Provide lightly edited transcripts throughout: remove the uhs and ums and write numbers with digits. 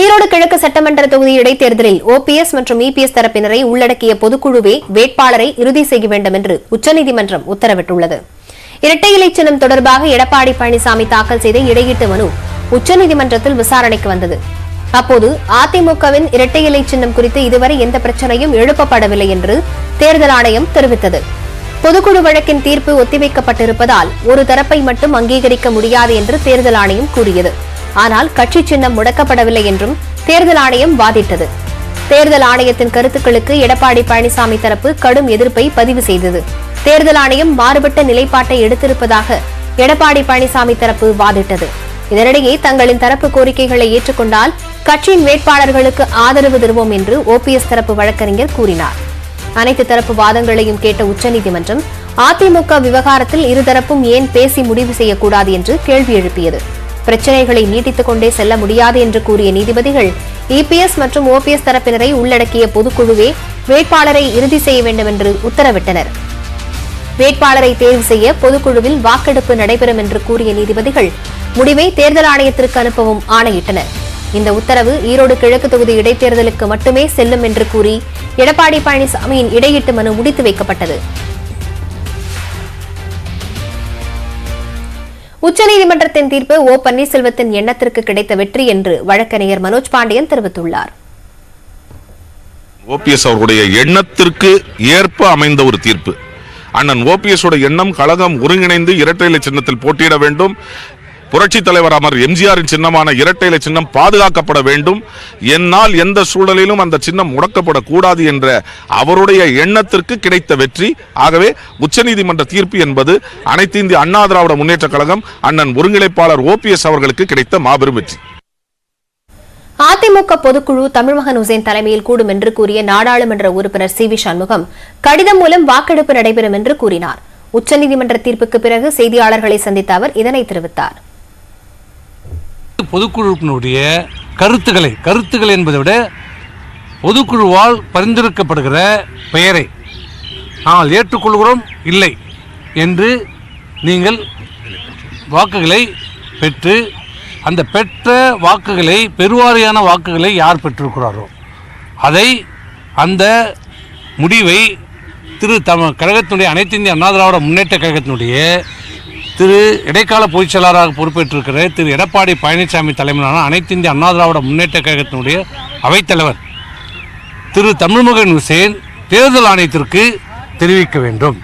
ஈரோடு கிழக்கு சட்டமன்ற தொகுதி இடைத்தேர்தலில் ஓபிஎஸ் மற்றும் இபிஎஸ் தரப்பினரை உள்ளடக்கிய பொதுக்குழுவே வேட்பாளரை இறுதி செய்ய வேண்டும் என்று உச்சநீதிமன்றம் உத்தரவிட்டுள்ளது. இரட்டை இலை சின்னம் தொடர்பாக எடப்பாடி பழனிசாமி தாக்கல் செய்த இடையீட்டு மனு உச்சநீதிமன்றத்தில் விசாரணைக்கு வந்தது. அப்போது அதிமுகவின் இரட்டை இலை சின்னம் குறித்து இதுவரை எந்த பிரச்சனையும் எழுப்பப்படவில்லை என்று தேர்தல் ஆணையம் தெரிவித்தது. பொதுக்குழு வழக்கின் தீர்ப்பு ஒத்திவைக்கப்பட்டிருப்பதால் ஒரு தரப்பை மட்டும் அங்கீகரிக்க முடியாது என்று தேர்தல் ஆணையம் கூறியது. ஆனால் கட்சி சின்னம் முடக்கப்படவில்லை என்றும் தேர்தல் ஆணையம் வாதிட்டது. தேர்தல் ஆணையத்தின் கருத்துக்களுக்கு எடப்பாடி பழனிசாமி தரப்பு கடும் எதிர்ப்பை பதிவு செய்தது. தேர்தல் ஆணையம் மாறுபட்ட நிலைப்பாட்டை எடுத்திருப்பதாக எடப்பாடி பழனிசாமி தரப்பு வாதிட்டது. இதனிடையே தங்களின் தரப்பு கோரிக்கைகளை ஏற்றுக்கொண்டால் கட்சியின் வேட்பாளர்களுக்கு ஆதரவு தருவோம் என்று ஓபிஎஸ் தரப்பு வழக்கறிஞர் கூறினார். அனைத்து தரப்பு வாதங்களையும் கேட்ட உச்சநீதிமன்றம் அதிமுக விவகாரத்தில் இருதரப்பும் ஏன் பேசி முடிவு செய்யக்கூடாது என்று கேள்வி எழுப்பியது. பிரச்சினைகளை நீட்டித்துக் கொண்டே செல்ல முடியாது என்று கூறிய நீதிபதிகள் இபிஎஸ் மற்றும் ஓபிஎஸ் தரப்பினரை உள்ளடக்கிய பொதுக்குழுவே வேட்பாளரை இறுதி செய்ய வேண்டும் என்று உத்தரவிட்டனர். வேட்பாளரை தேர்வு செய்ய பொதுக்குழுவில் வாக்கெடுப்பு நடைபெறும் என்று கூறிய நீதிபதிகள் முடிவை தேர்தல் ஆணையத்திற்கு அனுப்பவும் ஆணையிட்டனர். இந்த உத்தரவு ஈரோடு கிழக்கு தொகுதி இடைத்தேர்தலுக்கு மட்டுமே செல்லும் என்று கூறி எடப்பாடி பழனிசாமியின் இடையீட்டு மனு முடித்து வைக்கப்பட்டது. உச்சநீதிமன்றத்தின் தீர்ப்பு ஓ பன்னீர்செல்வத்தின் எண்ணத்திற்கு கிடைத்த வெற்றி என்று வழக்கறிஞர் மனோஜ் பாண்டியன் தெரிவித்துள்ளார். ஓபிஎஸ் அவர்களுடைய எண்ணத்திற்கு ஏற்ப அமைந்த ஒரு தீர்ப்பு. அண்ணன் ஓபிஎஸ் எண்ணம் கழகம் ஒருங்கிணைந்து இரட்டை இலை சின்னத்தில் போட்டியிட வேண்டும், புரட்சி தலைவர் அமர் எம்ஜிஆரின் சின்னமான இரட்டை இலை சின்னம் பாதுகாக்கப்பட வேண்டும், என்னால் எந்த சூழலிலும் அந்த சின்னம் முடக்கப்படக்கூடாது என்ற அவருடைய எண்ணத்திற்கு கிடைத்த வெற்றி. ஆகவே உச்சநீதிமன்ற தீர்ப்பு என்பது அனைத்து இந்திய அண்ணா திராவிட முன்னேற்ற கழகம் அண்ணன் ஒருங்கிணைப்பாளர் ஓபிஎஸ் அவர்களுக்கு கிடைத்த மாபெரும் வெற்றி. அதிமுக பொதுக்குழு தமிழ்மகன் உசேன் தலைமையில் கூடும் என்று கூறிய நாடாளுமன்ற உறுப்பினர் சி வி சண்முகம் கடிதம் மூலம் வாக்கெடுப்பு நடைபெறும் என்று கூறினார். உச்சநீதிமன்ற தீர்ப்புக்கு பிறகு செய்தியாளர்களை சந்தித்த அவர் இதனை தெரிவித்தார். பொதுக்குழுவினுடைய கருத்துக்கள் என்பதை விட பொதுக்குழுவால் பரிந்துரைக்கப்படுகிற பெயரை நாங்கள் ஏற்றுக்கொள்கிறோம் இல்லை என்று நீங்கள் வாக்குகளை பெற்று அந்த பெற்ற வாக்குகளை பெருவாரியான வாக்குகளை யார் பெற்றிருக்கிறாரோ அதை அந்த முடிவை கழகத்தினுடைய அனைத்து இந்திய அண்ணா திராவிட முன்னேற்ற கழகத்தினுடைய இடைக்கால பொதுச் செயலாளராக பொறுப்பேற்றிருக்கிற எடப்பாடி பழனிசாமி தலைமையிலான அனைத்து இந்திய அண்ணா திராவிட முன்னேற்ற கழகத்தினுடைய அவைத்தலைவர் தமிழ்மகன் உசேன் தேர்தல் ஆணையத்திற்கு தெரிவிக்க வேண்டும்.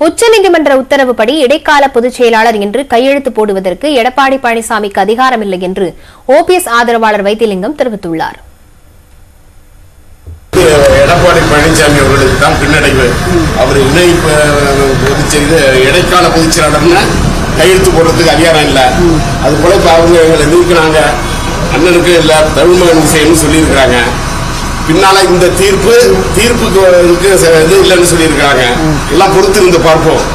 உச்சநீதிமன்ற உத்தரவுப்படி இடைக்கால பொதுச் செயலாளர் என்று கையெழுத்து போடுவதற்கு எடப்பாடி பழனிசாமிக்கு அதிகாரமில்லை என்று ஓபிஎஸ் ஆதரவாளர் வைத்திலிங்கம் தெரிவித்துள்ளார். எடப்பாடி பழனிசாமி அவர்களுக்கு தான் பின்னடைவு. அவர் இணை இடைக்கால பொதுச் செயலாளர்னு கையெழுத்து போடுறதுக்கு அதிகாரம் இல்லை. அது போல இப்போ அவங்க எங்களை நிறுத்தினாங்க, அண்ணனுக்கு இல்லை தமிழ்மகன் விஷயம்னு சொல்லியிருக்கிறாங்க. பின்னால இந்த தீர்ப்புக்கு இது இல்லைன்னு சொல்லியிருக்கிறாங்க. எல்லாம் பொறுத்து இருந்து பார்ப்போம்.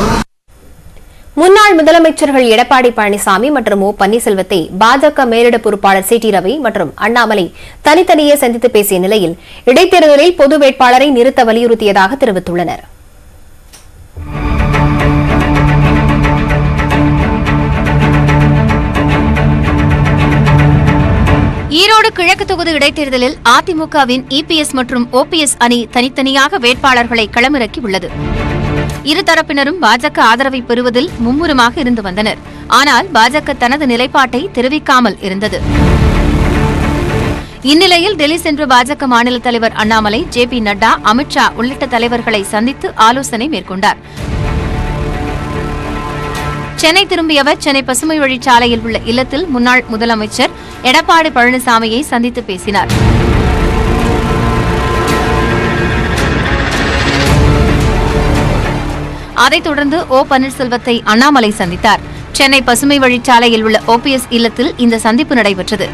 முன்னாள் முதலமைச்சர்கள் எடப்பாடி பழனிசாமி மற்றும் ஓ பன்னீர்செல்வத்தை பாஜக மேலிட பொறுப்பாளர் சி டி ரவி மற்றும் அண்ணாமலை தனித்தனியே சந்தித்து பேசிய நிலையில் இடைத்தேர்தலில் பொது வேட்பாளரை நிறுத்த வலியுறுத்தியதாக தெரிவித்துள்ளனர். ஈரோடு கிழக்கு தொகுதி இடைத்தேர்தலில் அதிமுகவின் இபிஎஸ் மற்றும் ஓபிஎஸ் அணி தனித்தனியாக வேட்பாளர்களை களமிறக்கியுள்ளது. இருதரப்பினரும் பாஜக ஆதரவை பெறுவதில் மும்முரமாக இருந்து வந்தனர். ஆனால் பாஜக தனது நிலைப்பாட்டை தெரிவிக்காமல் இருந்தது. இந்நிலையில் டெல்லி சென்ற பாஜக மாநில தலைவர் அண்ணாமலை, ஜே.பி. நட்டா, அமித்ஷா உள்ளிட்ட தலைவர்களை சந்தித்து ஆலோசனை மேற்கொண்டார். சென்னை திரும்பிய அவர் சென்னை பசுமை வழிச்சாலையில் உள்ள இல்லத்தில் முன்னாள் முதலமைச்சர் எடப்பாடி பழனிசாமியை சந்தித்து பேசினார். அதைத் தொடர்ந்து ஓ பன்னீர்செல்வத்தை அண்ணாமலை சந்தித்தார். சென்னை பசுமை வழிச்சாலையில் உள்ள ஓபிஎஸ் இல்லத்தில் இந்த சந்திப்பு நடைபெற்றது.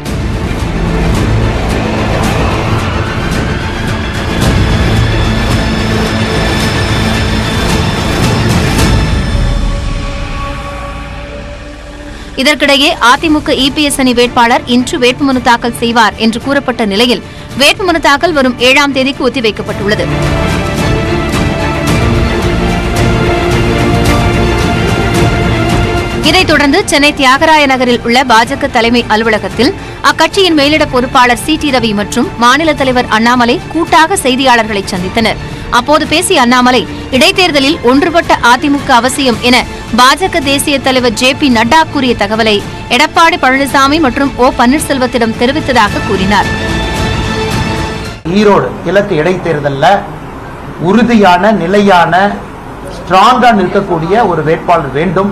இதற்கிடையே அதிமுக இபிஎஸ் அணி வேட்பாளர் இன்று வேட்புமனு தாக்கல் செய்வார் என்று கூறப்பட்ட நிலையில் வேட்புமனு தாக்கல் வரும் 7ஆம் தேதிக்கு ஒத்திவைக்கப்பட்டுள்ளது. இதைத் தொடர்ந்து சென்னை தியாகராய நகரில் உள்ள பாஜக தலைமை அலுவலகத்தில் அக்கட்சியின் மேலிட பொறுப்பாளர் சி.டி. ரவி மற்றும் மாநில தலைவர் அண்ணாமலை கூட்டாக செய்தியாளர்களை சந்தித்தனர். அப்போது பேசிய அண்ணாமலை, இடைத்தேர்தலில் ஒன்றுபட்ட அதிமுக அவசியம் என பாஜக தேசிய தலைவர் ஜே.பி. நட்டா கூறிய தகவலை எடப்பாடி பழனிசாமி மற்றும் ஓ பன்னீர்செல்வத்திடம் தெரிவித்ததாக கூறினார். ஈரோடு கிழக்கு இடைத்தேர்தலில் உறுதியான நிலையான ஸ்ட்ராங்கா நிற்கக்கூடிய ஒரு வேட்பாளர் வேண்டும்.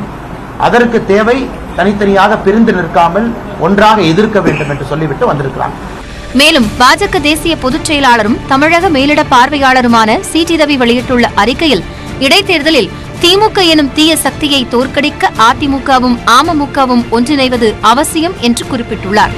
அதற்கு தேவை தனித்தனியாக பிரிந்து நிற்காமல் ஒன்றாக எதிர்க்க வேண்டும் என்று சொல்லிவிட்டு வந்திருக்கிறார். மேலும் பாஜக தேசிய பொதுச் செயலாளரும் தமிழக மேலிட பார்வையாளருமான சி.டி. ரவி வெளியிட்டுள்ள அறிக்கையில், இடைத்தேர்தலில் திமுக எனும் தீய சக்தியை தோற்கடிக்க அதிமுகவும் அமமுகவும் ஒன்றிணைவது அவசியம் என்று குறிப்பிட்டுள்ளார்.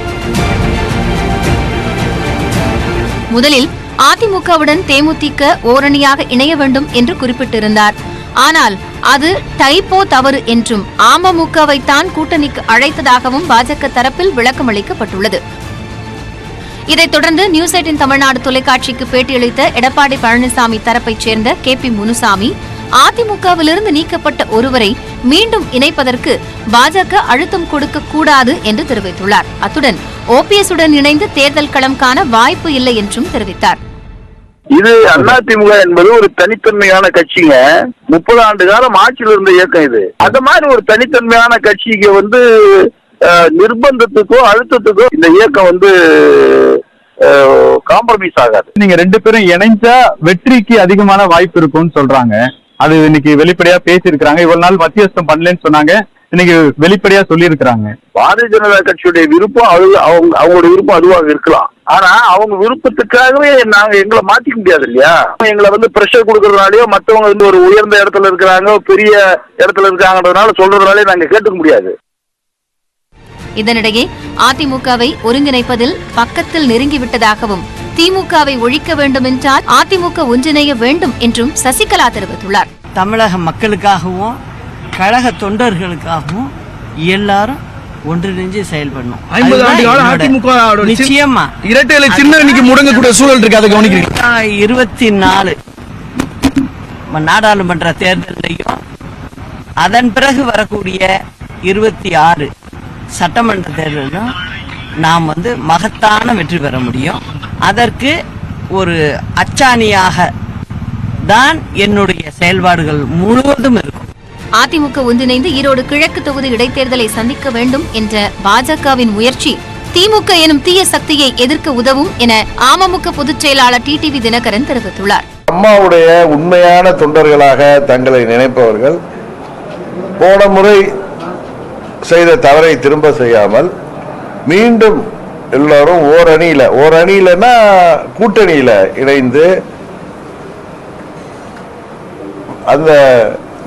முதலில் அதிமுகவுடன் தேமுதிக ஓரணியாக இணைய வேண்டும் என்று குறிப்பிட்டிருந்தார். ஆனால் அது டைப்போ தவறு என்றும் அமமுகவைத்தான் கூட்டணிக்கு அழைத்ததாகவும் பாஜக தரப்பில் விளக்கம் அளிக்கப்பட்டுள்ளது. இதைத் தொடர்ந்து நியூஸ் 18 தமிழ்நாடு தொலைக்காட்சிக்கு பேட்டியளித்த எடப்பாடி பழனிசாமி தரப்பைச் சேர்ந்த கே.பி. முனுசாமி, அதிமுகவிலிருந்து நீக்கப்பட்ட ஒருவரை மீண்டும் இணைப்பதற்கு பாஜக அழுத்தம் கொடுக்க கூடாது என்று தெரிவித்துள்ளார். அத்துடன் ஓபிஎஸ் உடன் இணைந்து தேர்தல் களம் காண வாய்ப்பு இல்லை என்றும் தெரிவித்தார். இது அதிமுக என்பது ஒரு தனித்தன்மையான கட்சிங்க. 30 ஆண்டு காலம் ஆட்சியில் இருந்த இயக்கம் இது. அந்த மாதிரி ஒரு தனித்தன்மையான கட்சிக்கு நிர்பந்தத்துக்கோ அழுத்தத்துக்கோ இந்த இயக்கம் காம்ப்ரமைஸ் ஆகாது. நீங்க 2 பேரும் இணைஞ்சா வெற்றிக்கு அதிகமான வாய்ப்பு இருக்கும்னு சொல்றாங்க. அது இன்னைக்கு வெளிப்படையா பேசியிருக்கிறாங்க. இவ்வளவு நாள் மத்தியஸ்தம் பண்ணலன்னு சொன்னாங்க, இன்னைக்கு வெளிப்படையா சொல்லி இருக்கிறாங்க. பாரதிய ஜனதா கட்சியுடைய விருப்பம் அவங்களுடைய விருப்பம் அதுவாக இருக்கலாம். ஆனா அவங்க விருப்பத்துக்காகவே நாங்க எங்களை மாத்திக்க முடியாது இல்லையா? எங்களை பிரஷர் கொடுக்கறதுனாலயோ மற்றவங்க ஒரு உயர்ந்த இடத்துல இருக்கிறாங்க, பெரிய இடத்துல இருக்காங்கன்றதுனால சொல்றதுனாலே நாங்க கேட்டுக்க முடியாது. இதனிடையே அதிமுகவை ஒருங்கிணைப்பதில் பக்கத்தில் நெருங்கிவிட்டதாகவும், திமுகவை ஒழிக்க வேண்டும் என்றால் அதிமுக ஒன்றிணைய வேண்டும் என்றும் சசிகலா தெரிவித்துள்ளார். தமிழக மக்களுக்காகவும் கழக தொண்டர்களுக்காகவும் எல்லாரும் ஒன்றிணைஞ்சு செயல்படணும். 50 ஆண்டு கால அதிமுக நிச்சயமா இரட்டை இலை சின்னம் இன்னைக்கு முடங்கக்கூடிய சூழல் இருக்கு. அதை கவனிக்கிறீங்க. 24 நாடாளுமன்ற தேர்தலையும் அதன் பிறகு வரக்கூடிய 26 சட்டமன்ற தேர்தலும் நாம் மகத்தான வெற்றி பெற முடியும். அதற்கு ஒரு அச்சாணியாக தான் என்னுடைய செயல்பாடுகள் முழுவதும் இருக்கும். அதிமுக ஒன்றிணைந்து ஈரோடு கிழக்கு தொகுதி இடைத்தேர்தலை சந்திக்க வேண்டும் என்ற பாஜகவின் முயற்சி திமுக எனும் தீய சக்தியை எதிர்க்க உதவும் என அமமுக பொதுச் செயலாளர் டிடிவி தினகரன் தெரிவித்துள்ளார். அம்மாவுடைய உண்மையான தொண்டர்களாக தங்களை நினைப்பவர்கள் போன முறை செய்த தவறை திரும்ப செய்யாமல் மீண்டும் எல்லாரும் ஓரணியிலனா கூட்டணியில இணைந்து அந்த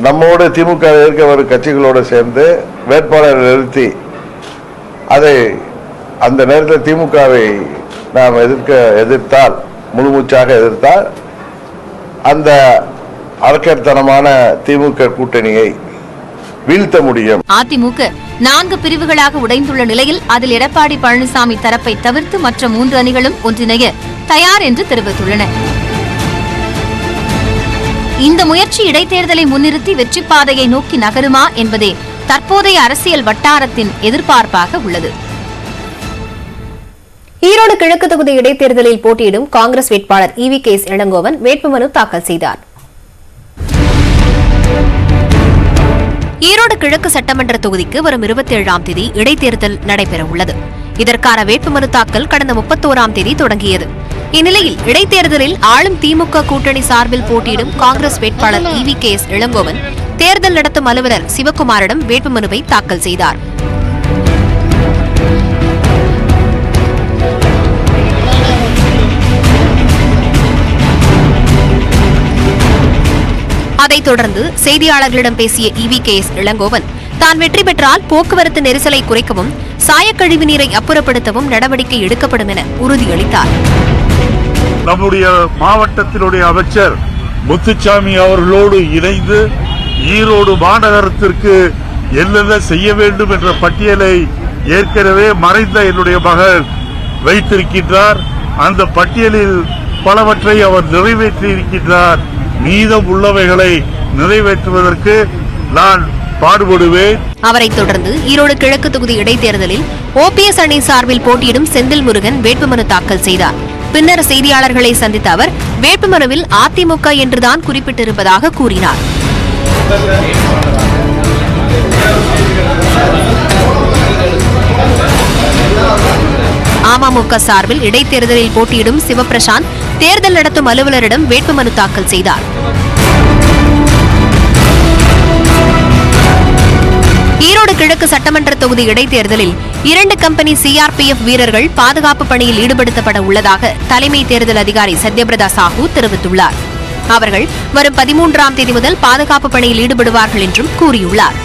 நம்மோடு திமுக இருக்க ஒரு கட்சிகளோடு சேர்ந்து வேட்பாளர் நிறுத்தி அதை அந்த நேரத்தில் திமுகவை நாம் எதிர்த்தால் முழுமூச்சாக எதிர்த்தால் அந்த அரக்கத்தனமான திமுக கூட்டணியை வீழ்த்த முடியும். அதிமுக 4 பிரிவுகளாக உடைந்துள்ள நிலையில் அதில் எடப்பாடி பழனிசாமி தரப்பை தவிர்த்து மற்ற 3 அணிகளும் ஒன்றிணைய தயார் என்று தெரிவித்துள்ளன. இந்த முயற்சி இடைத்தேர்தலை முன்னிறுத்தி வெற்றி பாதையை நோக்கி நகருமா என்பதே தற்போதைய அரசியல் வட்டாரத்தின் எதிர்பார்ப்பாக உள்ளது. ஈரோடு கிழக்கு தொகுதி இடைத்தேர்தலில் போட்டியிடும் காங்கிரஸ் வேட்பாளர் EV.K.S. இளங்கோவன் வேட்புமனு தாக்கல் செய்தார். ஈரோடு கிழக்கு சட்டமன்ற தொகுதிக்கு வரும் 27ஆம் தேதி இடைத்தேர்தல் நடைபெறவுள்ளது. இதற்கான வேட்புமனு தாக்கல் கடந்த 31ஆம் தேதி தொடங்கியது. இந்நிலையில் இடைத்தேர்தலில் ஆளும் திமுக கூட்டணி சார்பில் போட்டியிடும் காங்கிரஸ் வேட்பாளர் EV.K.S. இளங்கோவன் தேர்தல் நடத்தும் அலுவலர் சிவக்குமாரிடம் வேட்புமனுவை தாக்கல் செய்தார். அதைத் தொடர்ந்து செய்தியாளர்களிடம் பேசிய EV.K.S. இளங்கோவன் தான் வெற்றி பெற்றால் போக்குவரத்து நெரிசலை குறைக்கவும் சாயக்கழிவு நீரை அப்புறப்படுத்தவும் நடவடிக்கை எடுக்கப்படும் என உறுதியளித்தார். நம்முடைய மாவட்டத்தினுடைய அமைச்சர் முத்துச்சாமி அவர்களோடு இணைந்து ஈரோடு மாநகரத்திற்கு என்னென்ன செய்ய வேண்டும் என்ற பட்டியலை ஏற்கனவே மறைந்த என்னுடைய மகன் வைத்திருக்கின்றார். அந்த பட்டியலில் பலவற்றை அவர் நிறைவேற்றி இருக்கின்றார். மீதம் உள்ளவைகளை நிறைவேற்றுவதற்கு நான் பாடுபடுவேன். அவரைத் தொடர்ந்து ஈரோடு கிழக்கு தொகுதி இடைத்தேர்தலில் ஓபிஎஸ் அணி சார்பில் போட்டியிடும் செந்தில் முருகன் வேட்புமனு தாக்கல் செய்தார். பின்னர் செய்தியாளர்களை சந்தித்த அவர் வேட்புமனுவில் அதிமுக என்றுதான் குறிப்பிட்டிருப்பதாக கூறினார். அமமுக சார்பில் இடைத்தேர்தலில் போட்டியிடும் சிவபிரசாந்த் தேர்தல் நடத்தும் அலுவலரிடம் வேட்புமனு தாக்கல் செய்தார். ஈரோடு கிழக்கு சட்டமன்ற தொகுதி இடைத்தேர்தலில் 2 கம்பெனி சிஆர்பிஎஃப் வீரர்கள் பாதுகாப்பு பணியில் ஈடுபடுத்தப்பட உள்ளதாக தலைமை தேர்தல் அதிகாரி சத்யபிரதா சாஹூ தெரிவித்துள்ளார். அவர்கள் வரும் 13ஆம் தேதி முதல் பாதுகாப்பு பணியில் ஈடுபடுவார்கள் என்றும் கூறியுள்ளார்.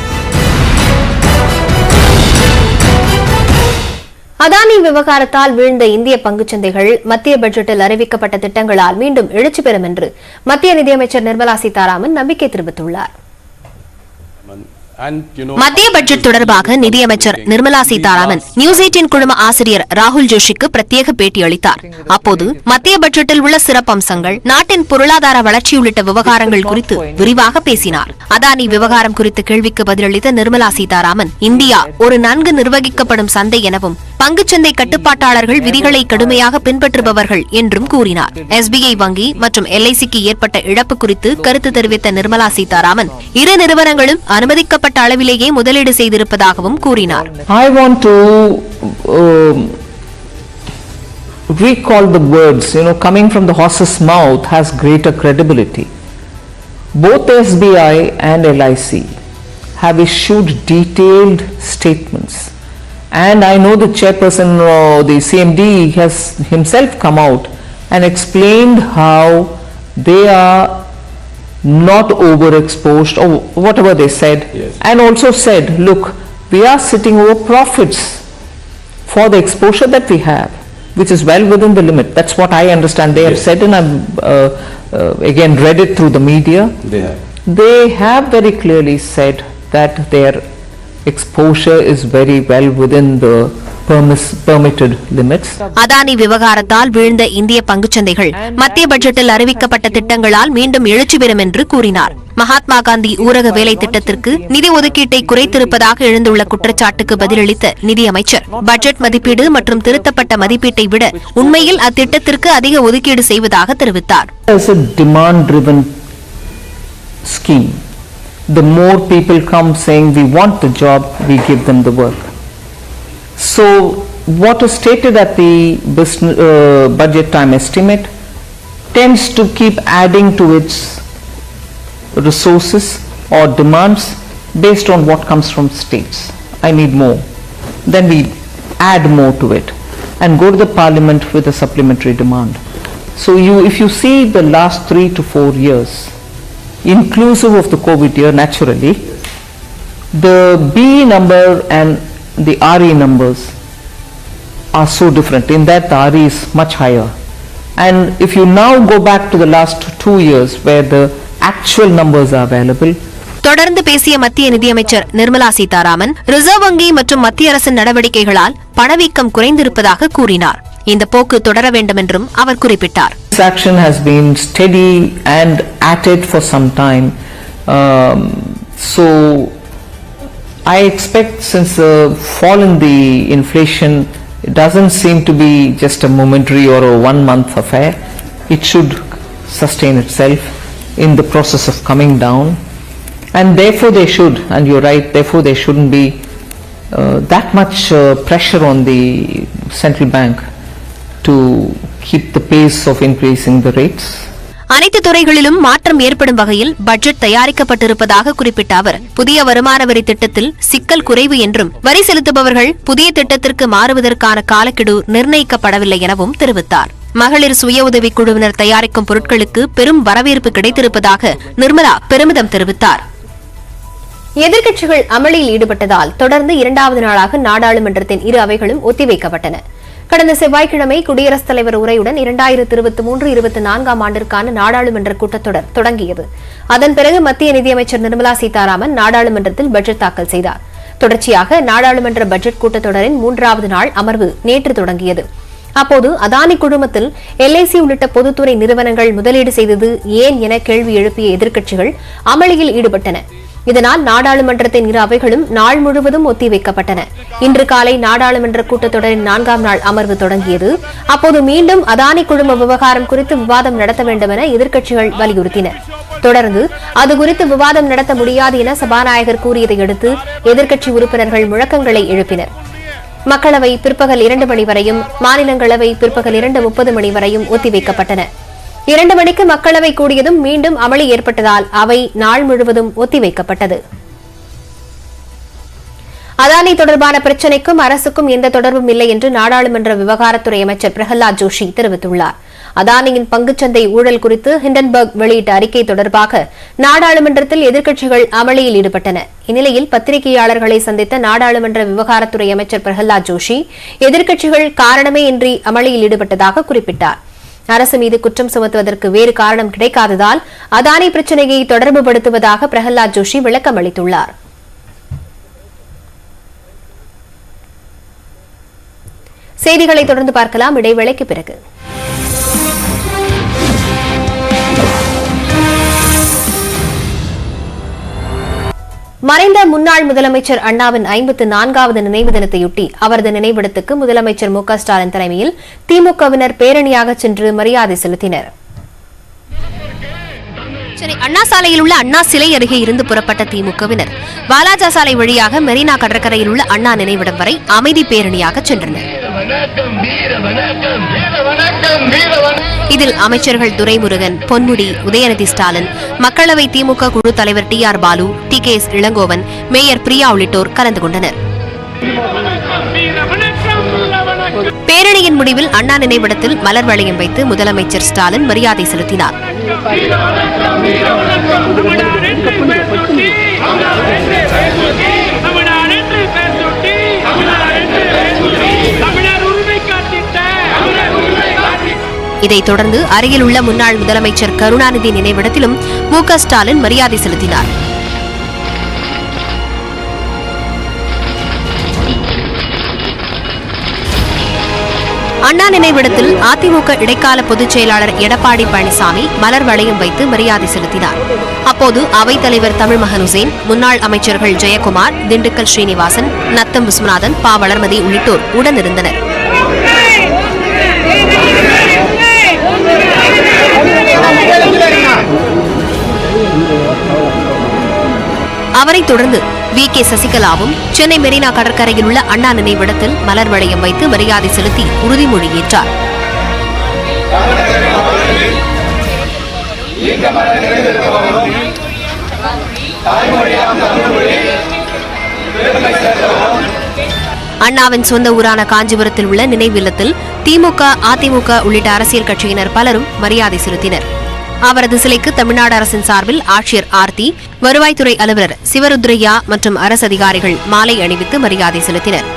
அதானி விவகாரத்தால் வீழ்ந்த இந்திய பங்குச்சந்தைகள் மத்திய பட்ஜெட்டில் அறிவிக்கப்பட்ட திட்டங்களால் மீண்டும் எழுச்சி பெறும் என்று மத்திய நிதியமைச்சர் நிர்மலா சீதாராமன் நம்பிக்கை தெரிவித்துள்ளார். மத்திய பட்ஜெட் தொடர்பாக நிதியமைச்சர் நிர்மலா சீதாராமன் நியூஸ் 18 குழும ஆசிரியர் ராகுல் ஜோஷிக்கு பிரத்யேக பேட்டி அளித்தார். அப்போது மத்திய பட்ஜெட்டில் உள்ள சிறப்பம்சங்கள், நாட்டின் பொருளாதார வளர்ச்சி உள்ளிட்ட விவகாரங்கள் குறித்து விரிவாக பேசினார். அதானி விவகாரம் குறித்த கேள்விக்கு பதிலளித்த நிர்மலா சீதாராமன், இந்தியா ஒரு நன்கு நிர்வகிக்கப்படும் சந்தை எனவும் பங்குச்சந்தை கட்டுப்பாட்டாளர்கள் விதிகளை கடுமையாக பின்பற்றுபவர்கள் என்றும் கூறினார். எஸ்பிஐ வங்கி மற்றும் எல்ஐசிக்கு ஏற்பட்ட இழப்பு குறித்து கருத்து தெரிவித்த நிர்மலா சீதாராமன், இரு நிறுவனங்களும் அனுமதிக்கப்பட்ட அளவிலேயே முதலீடு செய்திருப்பதாகவும் கூறினார். I want to recall the words, coming from the horse's mouth has greater credibility. Both SBI and LIC have issued detailed statements. And I know the chairperson, the CMD, has himself come out and explained how they are not overexposed or whatever they said. Yes. And also said, look, we are sitting over profits for the exposure that we have, which is well within the limit. That's what I understand. They have said, and I've again read it through the media. They have very clearly said that their exposure is very well within the permitted limits. Adani விவகாரத்தால் வீழ்ந்த இந்திய பங்குச்சந்தைகள் மத்திய பட்ஜெட்டில் அறிவிக்கப்பட்ட திட்டங்களால் மீண்டும் எழுச்சி பெறும் என்று கூறினார். மகாத்மா காந்தி ஊரக வேலை திட்டத்திற்கு நிதி ஒதுக்கீட்டை குறைத்திருப்பதாக எழுந்துள்ள குற்றச்சாட்டுக்கு பதிலளித்த நிதியமைச்சர், பட்ஜெட் மதிப்பீடு மற்றும் திருத்தப்பட்ட மதிப்பீட்டை விட உண்மையில் அத்திட்டத்திற்கு அதிக ஒதுக்கீடு செய்வதாக தெரிவித்தார். The more people come saying we want the job, we give them the work. So what is stated at the budget time estimate tends to keep adding to its resources or demands based on what comes from states. I need more. Then we add more to it and go to the parliament with a supplementary demand. So if you see the last 3 to 4 years, inclusive of the COVID year, naturally, the BE number and the RE numbers are so different. In that, the RE is much higher. And if you now go back to the last 2 years where the actual numbers are available, தொடர்ந்து பேசிய மத்திய நிதியமைச்சர் Nirmala Sitharaman, reserve வங்கி மற்றும் மத்திய அரசின் நடவடிக்கைகளால் பணவீக்கம் குறைந்திருப்பதாக கூறினார். இந்த போக்கு தொடர வேண்டும் என்றும் அவர் குறிப்பிட்டார். This action has been steady and at it for some time. So I expect, since the fall in the inflation, it doesn't seem to be just a momentary or a 1-month affair. It should sustain itself in the process of coming down, and therefore they should, and you're right, therefore there shouldn't be that much pressure on the central bank to keep the pace of increasing the rates. அனைத்து துறைகளிலும் மாற்றம் ஏற்படும் வகையில் budget தயாரிக்கப்பட்டிருப்பதாக குறிப்பிட்ட அவர், புதிய வருமான வரி திட்டத்தில் சிக்கல் குறைவு என்றும், வரி செலுத்துபவர்கள் புதிய திட்டத்திற்கு மாறுவதற்கான காலக்கெடு நிர்ணயிக்கப்படவில்லை எனவும் தெரிவித்தார். மகளிர் சுய உதவிக் குழுவினர் தயாரிக்கும் பொருட்களுக்கு பெரும் வரவேற்பு கிடைத்திருப்பதாக நிர்மலா பெருமிதம் தெரிவித்தார். எதிர்க்கட்சிகள் அமளியில் ஈடுபட்டதால் தொடர்ந்து 2வது நாளாக நாடாளுமன்றத்தின் இரு அவைகளும் ஒத்திவைக்கப்பட்டன. கடந்த செவ்வாய்க்கிழமை குடியரசுத் தலைவர் உரையுடன் 2023-24 ஆண்டிற்கான நாடாளுமன்ற கூட்டத்தொடர் தொடங்கியது. அதன் பிறகு மத்திய நிதியமைச்சர் நிர்மலா சீதாராமன் நாடாளுமன்றத்தில் பட்ஜெட் தாக்கல் செய்தார். தொடர்ச்சியாக நாடாளுமன்ற பட்ஜெட் கூட்டத்தொடரின் 3வது நாள் அமர்வு நேற்று தொடங்கியது. அப்போது அதானி குழுமத்தில் எல்ஐசி உள்ளிட்ட பொதுத்துறை நிறுவனங்கள் முதலீடு செய்தது ஏன் என கேள்வி எழுப்பிய எதிர்க்கட்சிகள் அமளியில் ஈடுபட்டன. இதனால் நாடாளுமன்றத்தின் இரு அவைகளும் நாள் முழுவதும் ஒத்திவைக்கப்பட்டன. இன்று காலை நாடாளுமன்ற கூட்டத்தொடரின் 4ஆம் நாள் அமர்வு தொடங்கியது. அப்போது மீண்டும் அதானி குழும விவகாரம் குறித்து விவாதம் நடத்த வேண்டும் என எதிர்க்கட்சிகள் வலியுறுத்தின. தொடர்ந்து அது குறித்து விவாதம் நடத்த முடியாது என சபாநாயகர் கூறியதை அடுத்து எதிர்க்கட்சி உறுப்பினர்கள் முழக்கங்களை எழுப்பினர். மக்களவை பிற்பகல் 2 மணி வரையும், மாநிலங்களவை பிற்பகல் 2:30 மணி வரையும் ஒத்திவைக்கப்பட்டன. 2 மணிக்கு மக்களவை கூடியதும் மீண்டும் அமளி ஏற்பட்டதால் அவை நாள் முழுவதும் ஒத்திவைக்கப்பட்டது. அதானி தொடர்பான பிரச்சினைக்கும் அரசுக்கும் எந்த தொடர்பும் இல்லை என்று நாடாளுமன்ற விவகாரத்துறை அமைச்சர் பிரகலாத் ஜோஷி தெரிவித்துள்ளார். அதானியின் பங்குச்சந்தை ஊழல் குறித்து ஹிண்டன்பர்க் வெளியிட்ட அறிக்கை தொடர்பாக நாடாளுமன்றத்தில் எதிர்க்கட்சிகள் அமளியில் ஈடுபட்டன. இந்நிலையில் பத்திரிகையாளர்களை சந்தித்த நாடாளுமன்ற விவகாரத்துறை அமைச்சர் பிரகலாத் ஜோஷி எதிர்க்கட்சிகள் காரணமே இன்றி அமளியில் ஈடுபட்டதாக குறிப்பிட்டார். அரசு மீது குற்றம் சுமத்துவதற்கு வேறு காரணம் கிடைக்காததால் அதானி பிரச்சினையை தொடர்புபடுத்துவதாக பிரகலாத் ஜோஷி விளக்கம் அளித்துள்ளார். செய்திகளை தொடர்ந்து பார்க்கலாம், இடைவேளைக்கு பிறகு. மறைந்த முன்னாள் முதலமைச்சர் அண்ணாவின் 54வது நினைவு தினத்தையொட்டி அவரது நினைவிடத்துக்கு முதலமைச்சர் மு க ஸ்டாலின் தலைமையில் திமுகவினர் பேரணியாக சென்று மரியாதை செலுத்தினர். சென்னை அண்ணா சாலையில் உள்ள அண்ணா சிலை அருகே இருந்து புறப்பட்ட திமுகவினர் வாலாஜா சாலை வழியாக மெரினா கடற்கரையில் உள்ள அண்ணா நினைவிடம் வரை அமைதி பேரணியாக சென்றனர். இதில் அமைச்சர்கள் துரைமுருகன், பொன்முடி, உதயநிதி ஸ்டாலின், மக்களவை திமுக குழு தலைவர் TR Baalu, TKS Elangovan, mayor Priya உள்ளிட்டோர் கலந்து கொண்டனர். பேரணியின் முடிவில் அண்ணா நினைவிடத்தில் மலர் வளையம் வைத்து முதலமைச்சர் ஸ்டாலின் மரியாதை செலுத்தினார். இதைத் தொடர்ந்து அருகில் உள்ள முன்னாள் முதலமைச்சர் கருணாநிதி நினைவிடத்திலும் மு க ஸ்டாலின் மரியாதை செலுத்தினார். அண்ணா நினைவிடத்தில் அதிமுக இடைக்கால பொதுச் செயலாளர் எடப்பாடி பழனிசாமி மலர் வளையம் வைத்து மரியாதை செலுத்தினார். அப்போது அவைத்தலைவர் தமிழ்மகன் உசேன், முன்னாள் அமைச்சர்கள் ஜெயக்குமார், திண்டுக்கல் ஸ்ரீனிவாசன், நத்தம் விஸ்வநாதன், ப வளர்மதி உள்ளிட்டோர் உடனிருந்தனர். அவரைத் தொடர்ந்து VK சசிகலாவும் சென்னை மெரினா கடற்கரையில் உள்ள அண்ணா நினைவிடத்தில் மலர் வளையம் வைத்து மரியாதை செலுத்தி உறுதிமொழி ஏற்றார். அண்ணாவின் சொந்த ஊரான காஞ்சிபுரத்தில் உள்ள நினைவில்லத்தில் திமுக, அதிமுக உள்ளிட்ட அரசியல் கட்சியினர் பலரும் மரியாதை செலுத்தினர். அவரது சிலைக்கு தமிழ்நாடு அரசின் சார்பில் ஆட்சியர் ஆர்த்தி, வருவாய்த்துறை அலுவலர் சிவருத்ரையா மற்றும் அரசு அதிகாரிகள் மாலை அணிவித்து மரியாதை செலுத்தினர்.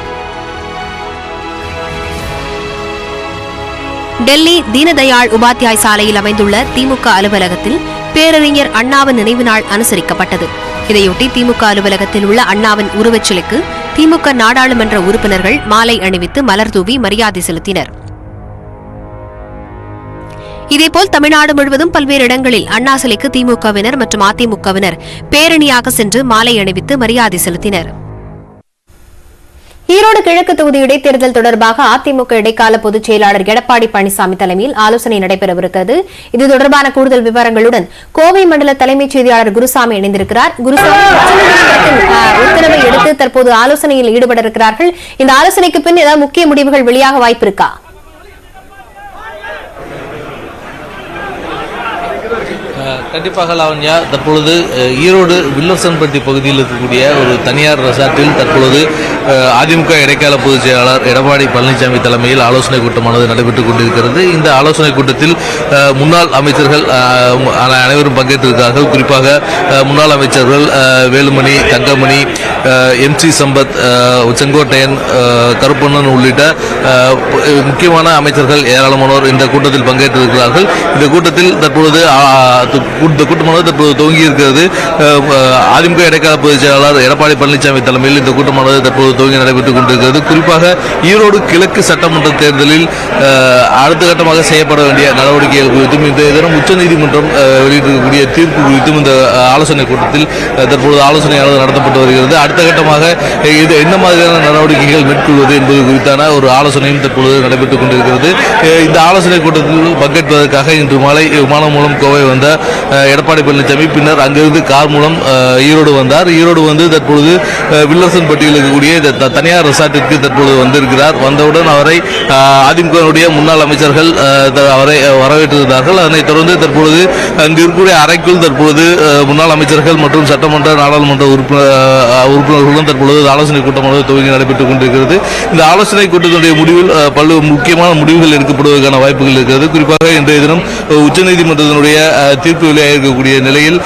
டெல்லி தீனதயாள் உபாத்யாய் சாலையில் அமைந்துள்ள திமுக அலுவலகத்தில் பேரறிஞர் அண்ணாவின் நினைவு நாள் அனுசரிக்கப்பட்டது. இதையொட்டி திமுக அலுவலகத்தில் உள்ள அண்ணாவின் உருவச்சிலைக்கு திமுக நாடாளுமன்ற உறுப்பினர்கள் மாலை அணிவித்து மலர் தூவி மரியாதை செலுத்தினர். இதேபோல் தமிழ்நாடு முழுவதும் பல்வேறு இடங்களில் அண்ணா சிலைக்கு திமுகவினர் மற்றும் அதிமுகவினர் பேரணியாக சென்று மாலை அணிவித்து மரியாதை செலுத்தினர். ஈரோடு கிழக்கு தொகுதி இடைத்தேர்தல் தொடர்பாக அதிமுக இடைக்கால பொதுச் செயலாளர் எடப்பாடி பழனிசாமி தலைமையில் ஆலோசனை நடைபெறவிருக்கிறது. இது தொடர்பான கூடுதல் விவரங்களுடன் கோவை மண்டல தலைமைச் செய்தியாளர் குருசாமி இணைந்திருக்கிறார். குருசாமி, உத்தரவை எடுத்து தற்போது ஆலோசனையில் ஈடுபட இருக்கிறார்கள். இந்த ஆலோசனைக்கு பின் ஏதாவது முக்கிய முடிவுகள் வெளியாக வாய்ப்பு இருக்கா? கண்டிப்பாக லாவண்யா, தற்பொழுது ஈரோடு வில்லசன்பட்டி பகுதியில் இருக்கக்கூடிய ஒரு தனியார் ரெசார்ட்டில் தற்பொழுது அதிமுக இடைக்கால பொதுச் செயலாளர் எடப்பாடி பழனிசாமி தலைமையில் ஆலோசனை கூட்டமானது நடைபெற்றுக் கொண்டிருக்கிறது. இந்த ஆலோசனை கூட்டத்தில் முன்னாள் அமைச்சர்கள் அனைவரும் பங்கேற்றிருக்கிறார்கள். குறிப்பாக முன்னாள் அமைச்சர்கள் வேலுமணி, தங்கமணி, MC சம்பத், செங்கோட்டையன், கருப்பண்ணன் உள்ளிட்ட முக்கியமான அமைச்சர்கள் ஏராளமானோர் இந்த கூட்டத்தில் பங்கேற்றிருக்கிறார்கள். இந்த கூட்டத்தில் தற்பொழுது இந்த கூட்டமானது தற்போது துவங்கி இருக்கிறது. அதிமுக இடைக்கால பொதுச் செயலாளர் எடப்பாடி பழனிசாமி தலைமையில் இந்த கூட்டமானது தற்போது துவங்கி நடைபெற்றுக் கொண்டிருக்கிறது. குறிப்பாக ஈரோடு கிழக்கு சட்டமன்ற தேர்தலில் அடுத்த கட்டமாக செய்யப்பட வேண்டிய நடவடிக்கைகள் குறித்தும் இன்றைய தினம் உச்சநீதிமன்றம் வெளியிட்டிருக்கக்கூடிய தீர்ப்பு குறித்தும் இந்த ஆலோசனை கூட்டத்தில் தற்போது ஆலோசனையாளர் நடத்தப்பட்டு வருகிறது. அடுத்த கட்டமாக இது என்ன மாதிரியான நடவடிக்கைகள் மேற்கொள்வது என்பது குறித்தான ஒரு ஆலோசனையும் தற்பொழுது நடைபெற்றுக் கொண்டிருக்கிறது. இந்த ஆலோசனை கூட்டத்தில் பங்கேற்பதற்காக இன்று மாலை விமானம் மூலம் கோவை வந்த எடப்பாடி பழனிசாமி பின்னர் அங்கிருந்து கார் மூலம் ஈரோடு வந்தார். ஈரோடு வந்து தற்பொழுது வில்லர்சன் பட்டியில் இருக்கக்கூடிய தனியார் ரிசார்ட்டிற்கு தற்பொழுது வந்திருக்கிறார். வந்தவுடன் அவரை அதிமுகவுடைய முன்னாள் அமைச்சர்கள் அவரை வரவேற்றிருந்தார்கள். அதனைத் தொடர்ந்து தற்பொழுது அங்கு இருக்கக்கூடிய அறைக்குள் தற்பொழுது முன்னாள் அமைச்சர்கள் மற்றும் சட்டமன்ற நாடாளுமன்ற உறுப்பினர்களுடன் தற்பொழுது ஆலோசனை கூட்டமானது துவங்கி நடைபெற்றுக் கொண்டிருக்கிறது. இந்த ஆலோசனை கூட்டத்தினுடைய முடிவில் பல்வேறு முக்கியமான முடிவுகள் எடுக்கப்படுவதற்கான வாய்ப்புகள் இருக்கிறது. குறிப்பாக இன்றைய தினம் உச்சநீதிமன்றத்தினுடைய தீர்ப்பு வெளியாகிருக்கக்கூடிய நிலையில்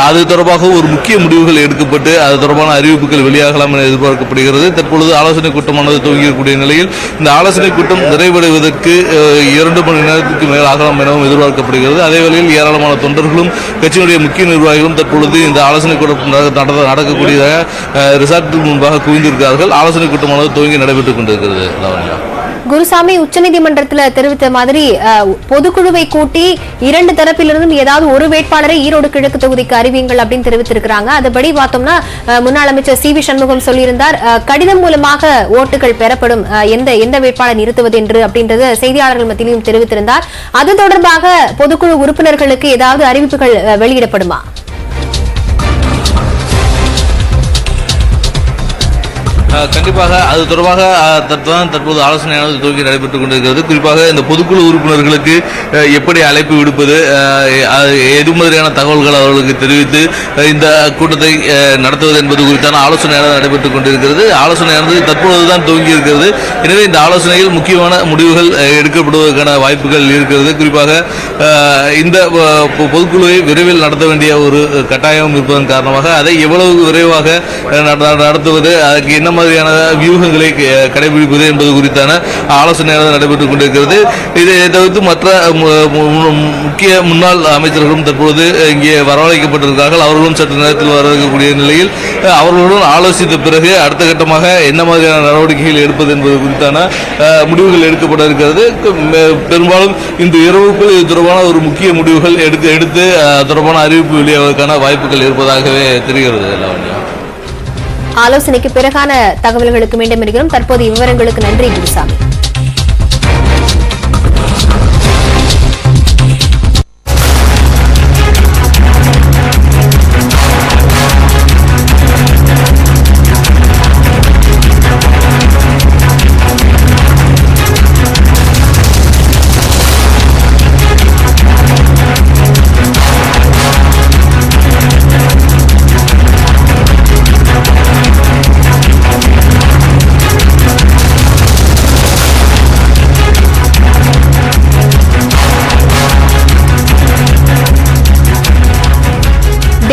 அது தொடர்பாக ஒரு முக்கிய முடிவுகள் எடுக்கப்பட்டு அது தொடர்பான அறிவிப்புகள் வெளியாகலாம் என எதிர்பார்க்கப்படுகிறது. தற்பொழுது ஆலோசனை கூட்டமானது துவங்கியிருக்கக்கூடிய நிலையில் இந்த ஆலோசனை கூட்டம் நிறைவடைவதற்கு 2 மணி நேரத்துக்கு மேல் ஆகலாம் எனவும் எதிர்பார்க்கப்படுகிறது. அதேவேளையில் ஏராளமான தொண்டர்களும் கட்சியினுடைய முக்கிய நிர்வாகிகளும் தற்பொழுது இந்த ஆலோசனை கூட்டம் நடக்கக்கூடிய ரிசார்ட்டுக்கு முன்பாக குவிந்திருக்கிறார்கள். ஆலோசனை கூட்டமானது துவங்கி நடைபெற்றுக் கொண்டிருக்கிறது. குருசாமி, உச்சநீதிமன்றத்தில் தெரிவித்த மாதிரி பொதுக்குழுவை கூட்டி 2 தரப்பிலிருந்தும் ஏதாவது ஒரு வேட்பாளரை ஈரோடு கிழக்கு தொகுதிக்கு அறிவியுங்கள் அப்படின்னு தெரிவித்திருக்கிறாங்க. அதுபடி பார்த்தோம்னா முன்னாள் அமைச்சர் சி வி சண்முகம் சொல்லியிருந்தார், கடிதம் மூலமாக ஓட்டுகள் பெறப்படும், எந்த வேட்பாளர் நிறுத்துவது என்று அப்படின்றது செய்தியாளர்கள் மத்தியிலும் தெரிவித்திருந்தார். அது தொடர்பாக பொதுக்குழு உறுப்பினர்களுக்கு ஏதாவது அறிவிப்புகள் வெளியிடப்படுமா? கண்டிப்பாக அது தொடர்பாக தற்போது ஆலோசனையானது துவங்கி நடைபெற்றுக் கொண்டிருக்கிறது. குறிப்பாக இந்த பொதுக்குழு உறுப்பினர்களுக்கு எப்படி அழைப்பு விடுப்பது, எது மாதிரியான தகவல்கள் அவர்களுக்கு தெரிவித்து இந்த கூட்டத்தை நடத்துவது என்பது குறித்தான ஆலோசனையானது நடைபெற்றுக் கொண்டிருக்கிறது. ஆலோசனையானது தற்பொழுதுதான் துவங்கி இருக்கிறது. எனவே இந்த ஆலோசனையில் முக்கியமான முடிவுகள் எடுக்கப்படுவதற்கான வாய்ப்புகள் இருக்கிறது. குறிப்பாக இந்த பொதுக்குழுவை விரைவில் நடத்த வேண்டிய ஒரு கட்டாயம் இருப்பதன் காரணமாக அதை எவ்வளவு விரைவாக நடத்துவது, அதற்கு என்ன மாதிரியான வியூகங்களை கடைபிடிப்பது என்பது குறித்தான ஆலோசனையானது நடைபெற்றுக் கொண்டிருக்கிறது. இதை தவிர்த்து மற்ற முக்கிய முன்னாள் அமைச்சர்களும் தற்பொழுது இங்கே வரவழைக்கப்பட்டிருக்கிறார்கள். அவர்களும் சற்று நேரத்தில் வரக்கூடிய நிலையில் அவர்களுடன் ஆலோசித்த பிறகு அடுத்த கட்டமாக என்ன மாதிரியான நடவடிக்கைகள் எடுப்பது என்பது குறித்தான முடிவுகள் எடுக்கப்பட இருக்கிறது. பெரும்பாலும் இந்த இரவுக்குள் இது தொடர்பான ஒரு முக்கிய முடிவுகள் எடுத்து தொடர்பான அறிவிப்பு வெளியாவதற்கான வாய்ப்புகள் இருப்பதாகவே தெரிகிறது. ஆலோசனைக்கு பிறகான தகவல்களுக்கு மீண்டும் இருக்கிறோம். தற்போதைய விவரங்களுக்கு நன்றி குருசாமி.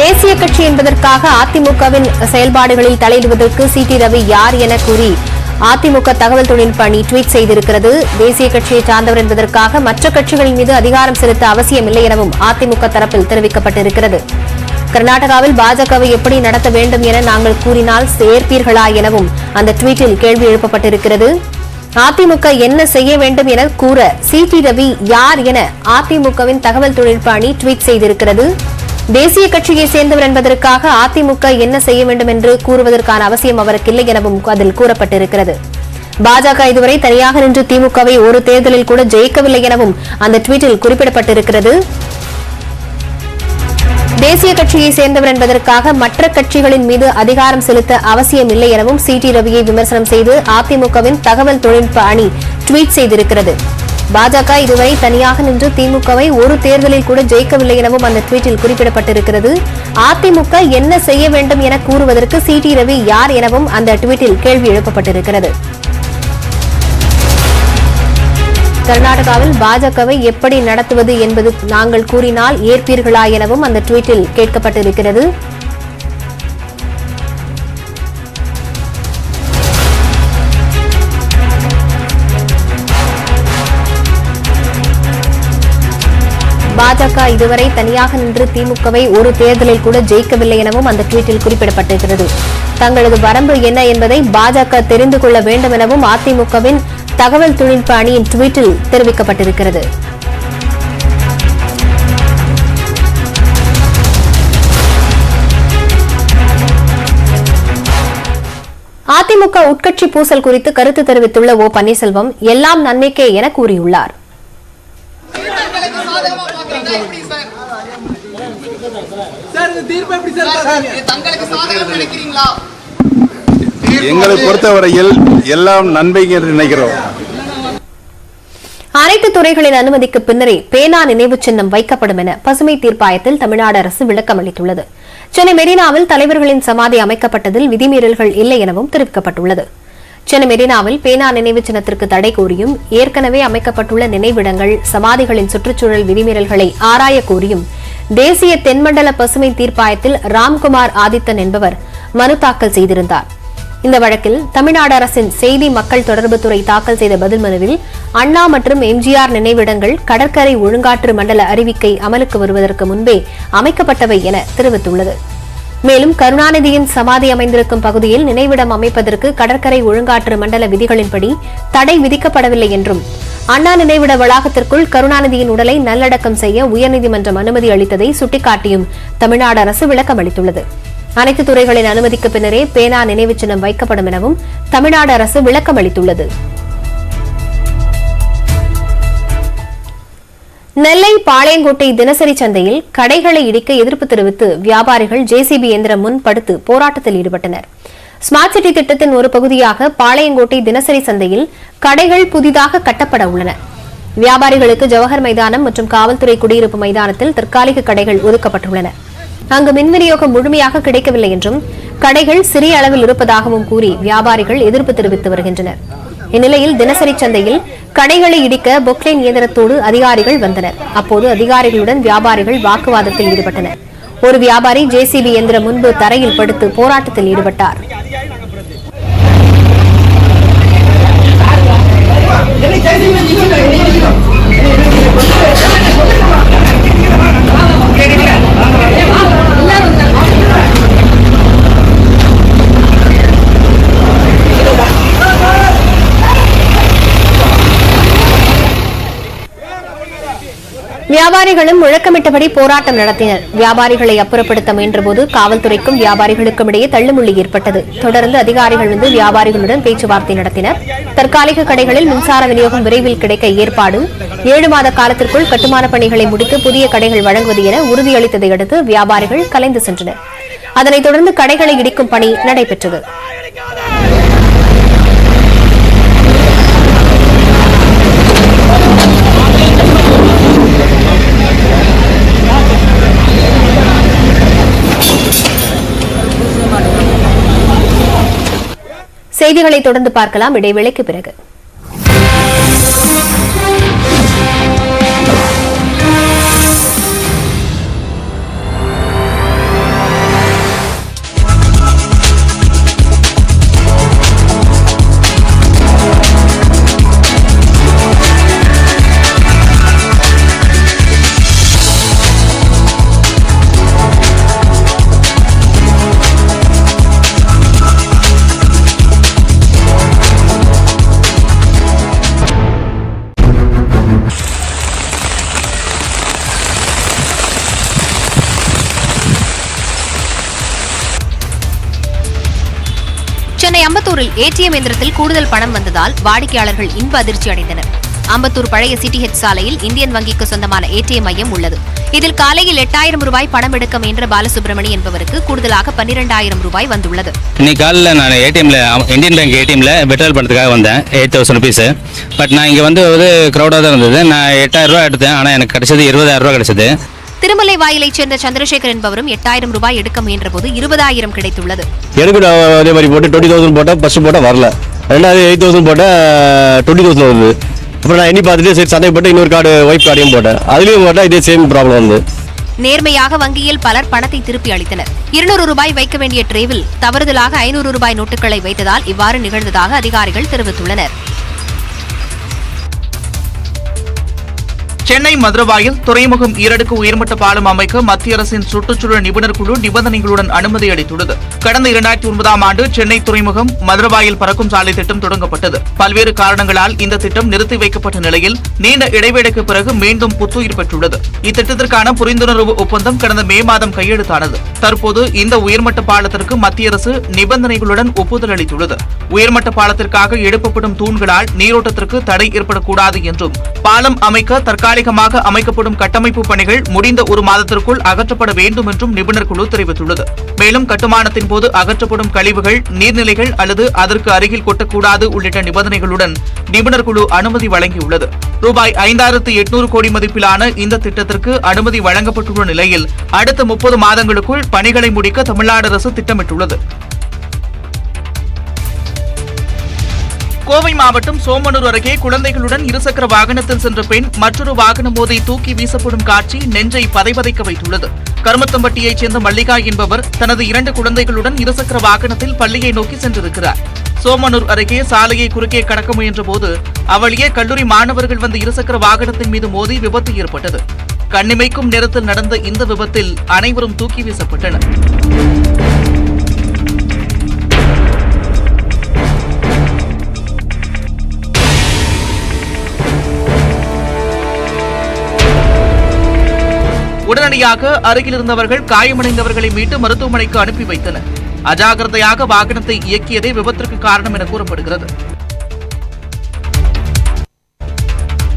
தேசிய கட்சி என்பதற்காக அதிமுகவின் செயல்பாடுகளில் தலையிடுவதற்கு சி.டி. ரவி யார் என கூறி அதிமுக தகவல் தொழில்நுட்ப அணி ட்வீட் செய்திருக்கிறது. தேசிய கட்சியை சார்ந்தவர் என்பதற்காக மற்ற கட்சிகளின் மீது அதிகாரம் செலுத்த அவசியமில்லை எனவும் அதிமுக தரப்பில் தெரிவிக்கப்பட்டிருக்கிறது. கர்நாடகாவில் பாஜகவை எப்படி நடத்த வேண்டும் என நாங்கள் கூறினால் ஏற்பீர்களா எனவும் அந்த ட்வீட்டில் கேள்வி எழுப்பப்பட்டிருக்கிறது. அதிமுக என்ன செய்ய வேண்டும் என கூற சி.டி. ரவி யார் என அதிமுகவின் தகவல் தொழில்நுட்ப அணி ட்வீட் செய்திருக்கிறது. தேசிய கட்சியை சேர்ந்தவர் என்பதற்காக அதிமுக என்ன செய்ய வேண்டும் என்று கூறுவதற்கான அவசியம் அவருக்கு இல்லை எனவும் அதில் கூறப்பட்டிருக்கிறது. பாஜக இதுவரை தனியாக நின்று திமுகவை ஒரு தேர்தலில் கூட ஜெயிக்கவில்லை எனவும் அந்த ட்வீட்டில் குறிப்பிடப்பட்டிருக்கிறது. தேசிய கட்சியை சேர்ந்தவர் என்பதற்காக மற்ற கட்சிகளின் மீது அதிகாரம் செலுத்த அவசியம் இல்லை எனவும் சி.டி. ரவியை விமர்சனம் செய்து அதிமுகவின் தகவல் தொழில்நுட்ப அணி ட்வீட் செய்திருக்கிறது. பாஜக இதுவரை தனியாக நின்று திமுகவை ஒரு தேர்தலில் கூட ஜெயிக்கவில்லை எனவும் அந்த ட்வீட்டில் குறிப்பிடப்பட்டிருக்கிறது. அதிமுக என்ன செய்ய வேண்டும் என கூறுவதற்கு சி.டி. ரவி யார் எனவும் அந்த ட்வீட்டில் கேள்வி எழுப்பப்பட்டிருக்கிறது. கர்நாடகாவில் பாஜகவை எப்படி நடத்துவது என்பது நாங்கள் கூறினால் ஏற்பீர்களா எனவும் அந்த ட்வீட்டில் கேட்கப்பட்டிருக்கிறது. பாஜக இதுவரை தனியாக நின்று திமுகவை ஒரு தேர்தலில் கூட ஜெயிக்கவில்லை எனவும் அந்த ட்வீட்டில் குறிப்பிடப்பட்டிருக்கிறது. தங்களது வரம்பு என்ன என்பதை பாஜக தெரிந்து கொள்ள வேண்டும் எனவும் அதிமுகவின் தகவல் தொழில்நுட்ப அணியின் ட்வீட்டில் தெரிவிக்கப்பட்டிருக்கிறது. அதிமுக உட்கட்சி பூசல் குறித்து கருத்து தெரிவித்துள்ள ஓ பன்னீர்செல்வம் எல்லாம் நன்மைக்கே என கூறியுள்ளார். எங்களை பொறுத்தவரையில் எல்லாம் நன்மைக்கு என்று நினைக்கிறோம். அனைத்து துறைகளின் அனுமதிக்கு பின்னரே பேனா நினைவு சின்னம் வைக்கப்படும் என பசுமை தீர்ப்பாயத்தில் தமிழ்நாடு அரசு விளக்கம் அளித்துள்ளது. சென்னை மெரினாவில் தலைவர்களின் சமாதி அமைக்கப்பட்டதில் விதிமீறல்கள் இல்லை எனவும் தெரிவிக்கப்பட்டுள்ளது. சென்னை மெரினாவில் பேனா நினைவு சின்னத்திற்கு தடை கோரியும் ஏற்கனவே அமைக்கப்பட்டுள்ள நினைவிடங்கள் சமாதிகளின் சுற்றுச்சூழல் விதிமீறல்களை ஆராய கோரியும் தேசிய தென்மண்டல பசுமை தீர்ப்பாயத்தில் ராம்குமார் ஆதித்தன் என்பவர் மனு தாக்கல் செய்திருந்தார். இந்த வழக்கில் தமிழ்நாடு அரசின் செய்தி மக்கள் தொடர்புத்துறை தாக்கல் செய்த பதில் மனுவில் அண்ணா மற்றும் எம்ஜிஆர் நினைவிடங்கள் கடற்கரை ஒழுங்காற்று மண்டல அறிவிக்கை அமலுக்கு வருவதற்கு முன்பே அமைக்கப்பட்டவை என தெரிவித்துள்ளது. மேலும் கருணாநிதியின் சமாதி அமைந்திருக்கும் பகுதியில் நினைவிடம் அமைப்பதற்கு கடற்கரை ஒழுங்காற்று மண்டல விதிகளின்படி தடை விதிக்கப்படவில்லை என்றும் அண்ணா நினைவிட வளாகத்திற்குள் கருணாநிதியின் உடலை நல்லடக்கம் செய்ய உயர்நீதிமன்றம் அனுமதி அளித்ததை சுட்டிக்காட்டியும் தமிழ்நாடு அரசு விளக்கம் அளித்துள்ளது. அனைத்து துறைகளின் அனுமதிக்கு பின்னரே பேனா நினைவு சின்னம் வைக்கப்படும் எனவும் தமிழ்நாடு அரசு விளக்கம் அளித்துள்ளது. நெல்லை பாளையங்கோட்டை தினசரி சந்தையில் கடைகளை இடிக்க எதிர்ப்பு தெரிவித்து வியாபாரிகள் ஜேசிபி இயந்திரம் முன் படுத்து போராட்டத்தில் ஈடுபட்டனர். ஸ்மார்ட் சிட்டி திட்டத்தின் ஒரு பகுதியாக பாளையங்கோட்டை தினசரி சந்தையில் கடைகள் புதிதாக கட்டப்பட உள்ளன. வியாபாரிகளுக்கு ஜவஹர் மைதானம் மற்றும் காவல்துறை குடியிருப்பு மைதானத்தில் தற்காலிக கடைகள் ஒதுக்கப்பட்டுள்ளன. அங்கு மின் விநியோகம் முழுமையாக கிடைக்கவில்லை என்றும் கடைகள் சிறிய அளவில் இருப்பதாகவும் கூறி வியாபாரிகள் எதிர்ப்பு தெரிவித்து வருகின்றனர். இந்நிலையில் தினசரி சந்தையில் கடைகளை இடிக்க பொக்லைன் இயந்திரத்தோடு அதிகாரிகள் வந்தனர். அப்போது அதிகாரிகளுடன் வியாபாரிகள் வாக்குவாதத்தில் ஈடுபட்டனர். ஒரு வியாபாரி ஜேசிபி இயந்திரம் முன்பு தரையில் படுத்து போராட்டத்தில் ஈடுபட்டார். வியாபாரிகளும் முழக்கமிட்டபடி போராட்டம் நடத்தினர். வியாபாரிகளை அப்புறப்படுத்த முயன்றபோது காவல்துறைக்கும் வியாபாரிகளுக்கும் இடையே தள்ளுமுள்ளி ஏற்பட்டது. தொடர்ந்து அதிகாரிகள் வந்து வியாபாரிகளுடன் பேச்சுவார்த்தை நடத்தினர். தற்காலிக கடைகளில் மின்சார விநியோகம் விரைவில் கிடைக்க ஏற்பாடும் 7 மாத காலத்திற்குள் கட்டுமான பணிகளை முடித்து புதிய கடைகள் வழங்குவது என உறுதியளித்ததை அடுத்து வியாபாரிகள் கலைந்து சென்றனர். அதனைத் தொடர்ந்து கடைகளை இடிக்கும் பணி நடைபெற்றது. செய்திகளை தொடர்ந்து பார்க்கலாம் இடைவேளைக்கு பிறகு. சென்னை அம்பத்தூரில் ஏடிஎம் எந்திரத்தில் கூடுதல் பணம் வந்ததால் வாடிக்கையாளர்கள் இன்ப அதிர்ச்சி அடைந்தனர். அம்பத்தூர் பழைய சிடிஹெச் சாலையில் இந்தியன் வங்கிக்கு சொந்தமான ஏடிஎம் மையம் உள்ளது. இதில் காலையில் 8000 ரூபாய் பணம் எடுக்க முயன்ற பாலசுப்ரமணி என்பவருக்கு கூடுதலாக 12000 ரூபாய் வந்துள்ளது. இன்னைக்கு காலையில் நான் ஏடிஎம்ல இந்தியன் பேங்க் ஏடிஎம்ல விட்ரால் பண்ணுறதுக்காக வந்தேன் 8000 ருபீஸ். பட் நான் இங்கே வந்து கிரௌடாக தான் இருந்தது. நான் 8000 ரூபாய் எடுத்தேன். ஆனால் எனக்கு கிடைச்சது 20000 ரூபாய் கிடைச்சது. திருமலை வாயிலைச் சேர்ந்த சந்திரசேகர் என்பவரும் 8000 ரூபாய் எடுக்க முயன்ற போது 20000 கிடைத்துள்ளது. எனக்கு அதே மாதிரி போட்டு 20000 போட்டால் ஃபர்ஸ்ட் போட்டால் வரல, ரெண்டாவது 8000 போட்டால் 20000 வருது. அப்புறம் நான் எண்ணி பார்த்துட்டு சரி சந்தேகப்பட்டு இன்னொரு கார்டு ஒய்ஃப் கார்டையும் போட்டேன். அதுலேயும் போட்டால் இதே சேம் ப்ராப்ளம் வந்து. நேர்மையாக வங்கியில் பலர் பணத்தை திருப்பி அளித்தனர். 200 ரூபாய் வைக்க வேண்டிய ட்ரேவில் தவறுதலாக 500 ரூபாய் நோட்டுகளை வைத்ததால் இவ்வாறு நிகழ்ந்ததாக அதிகாரிகள் தெரிவித்துள்ளனர். சென்னை மதுரவாயில் துறைமுகம் ஈரடுக்கு உயர்மட்ட பாலம் அமைக்க மத்திய அரசின் சுற்றுச்சூழல் நிபுணர் குழு நிபந்தனைகளுடன் அனுமதி அளித்துள்ளது. கடந்த 2009ஆம் ஆண்டு சென்னை துறைமுகம் மதுரவாயில் பறக்கும் சாலை திட்டம் தொடங்கப்பட்டது. பல்வேறு காரணங்களால் இந்த திட்டம் நிறுத்தி வைக்கப்பட்ட நிலையில் நீண்ட இடைவேளைக்கு பிறகு மீண்டும் புத்துயிர் பெற்றுள்ளது. இத்திட்டத்திற்கான புரிந்துணர்வு ஒப்பந்தம் கடந்த மே மாதம் கையெழுத்தானது. தற்போது இந்த உயர்மட்ட பாலத்திற்கு மத்திய அரசு நிபந்தனைகளுடன் ஒப்புதல் அளித்துள்ளது. உயர்மட்ட பாலத்திற்காக எழுப்பப்படும் தூண்களால் நீரோட்டத்திற்கு தடை ஏற்படக்கூடாது என்றும் பாலம் அமைக்க தற்காலிகமாக அமைக்கப்படும் கட்டமைப்பு பணிகள் முடிந்த 1 மாதத்திற்குள் அகற்றப்பட வேண்டும் என்றும் நிபுணர் குழு தெரிவித்துள்ளது. மேலும் கட்டுமானத்தின் போது அகற்றப்படும் கழிவுகள் நீர்நிலைகள் அல்லது அதற்கு அருகில் கொட்டக்கூடாது உள்ளிட்ட நிபந்தனைகளுடன் நிபுணர் குழு அனுமதி வழங்கியுள்ளது. ரூபாய் 5800 கோடி மதிப்பிலான இந்த திட்டத்திற்கு அனுமதி வழங்கப்பட்டுள்ள நிலையில் அடுத்த 30 மாதங்களுக்குள் பணிகளை முடிக்க தமிழ்நாடு அரசு திட்டமிட்டுள்ளது. கோவை மாவட்டம் சோமனூர் அருகே குழந்தைகளுடன் இருசக்கர வாகனத்தில் சென்ற பெண் மற்றொரு வாகனம் மோதி தூக்கி வீசப்படும் காட்சி நெஞ்சை பதைபதைக்க வைத்துள்ளது. கருமத்தம்பட்டியைச் சேர்ந்த மல்லிகா என்பவர் தனது 2 குழந்தைகளுடன் இருசக்கர வாகனத்தில் பள்ளியை நோக்கி சென்றிருக்கிறார். சோமனூர் அருகே சாலையை குறுக்கே கடக்க முயன்ற போது அவளியே கல்லூரி மாணவர்கள் வந்த இருசக்கர வாகனத்தின் மீது மோதி விபத்து ஏற்பட்டது. கண்ணிமைக்கும் நேரத்தில் நடந்த இந்த விபத்தில் அனைவரும் தூக்கி வீசப்பட்டனர். உடனடியாக அருகில் இருந்தவர்கள் காயமடைந்தவர்களை மீட்டு மருத்துவமனைக்கு அனுப்பி வைத்தனர். அஜாக்கிரதையாக வாகனத்தை இயக்கியதே விபத்திற்கு காரணம் என கூறப்படுகிறது.